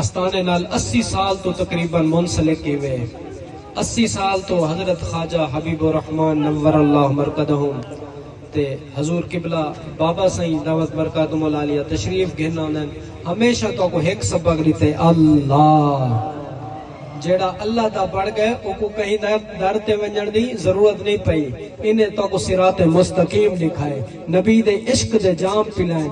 آستانے نال 80 سال تو تقریباً منسلک ہوئے 80 سال تو حضرت خواجہ حبیب الرحمن نور اللہ مرقدہم تے حضور قبلہ بابا سائیں دعوت برکاتہم العالیہ تشریف گھن آنن ہمیشہ تو کو ایک سبق دیتے اللہ جیڑا اللہ دا بڑھ گئے او کو کہیں در تے ونجن دی ضرورت نہیں پئی انہیں تو کو صراط مستقیم دکھائے نبی دے عشق دے جام پلائیں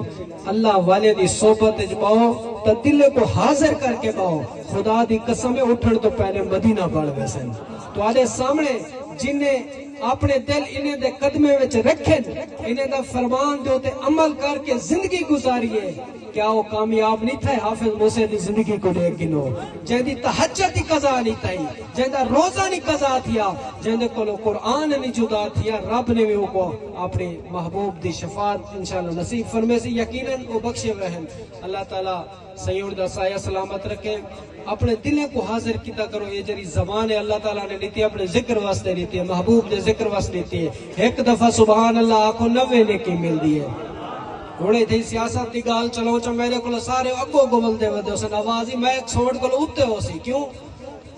اللہ والے دی صحبت وچ باؤ تے دل کو حاضر کر کے باؤ خدا دی قسم اٹھن تو پہلے مدینہ بڑھ ویسن تو آدھے سامنے جنہیں اپنے دل انہیں دے قدمے وچ رکھیں انہیں دا فرمان دے تے عمل کر کے زندگی گزاریے کیا وہ کامیاب نہیں تھا حافظ موسیٰ دی زندگی کو دیکھ گنو جہاں دی تحجد دی قضا نہیں تھا جہاں دا روزہ نہیں قضا تھیا جہاں دے کلو قرآن نہیں جدا تھیا رب نے بھی وہ کو اپنے محبوب دی شفاعت انشاءاللہ نصیب فرمے سے یقیناً وہ بخشے رہن اللہ تعالیٰ سیون دا سایہ سلامت رکھے اپنے دلیں کو حاضر کیتا کرو یہ جری زبان ہے اللہ تعالیٰ نے لیتی ہے اپنے ذکر واسطے لیتی ہے محبوب دے ذکر واسطے لیتی ہے ایک دفعہ سبحان اللہ آنکھوں 90 نیکی مل دی ہے ہونے تھی سیاست دی گال چلو چا میرے کو سارے اگو گمل دے ودے اسے آوازی میں ایک سوڑ کو اٹھتے ہو سی کیوں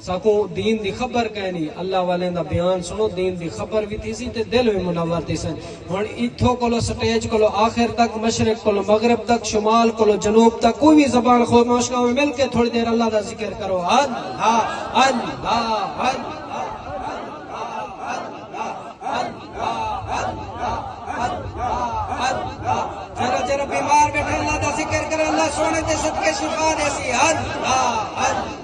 سکو دین دی خبر کہنی اللہ والے دا بیان سنو دین دی خبر بھی تھی سی تے دل بھی منور تھی سن ہن ایتھو کولو سٹیج کولو آخر تک مشرق کولو مغرب تک شمال کولو جنوب تک کوئی بھی زبان خاموش میں مل کے تھوڑی دیر اللہ دا ذکر کرو اللہ اللہ جرا بیمار بیٹھے اللہ دا ذکر کرے اللہ سونے دے صدقے شفا دے سی اللہ اللہ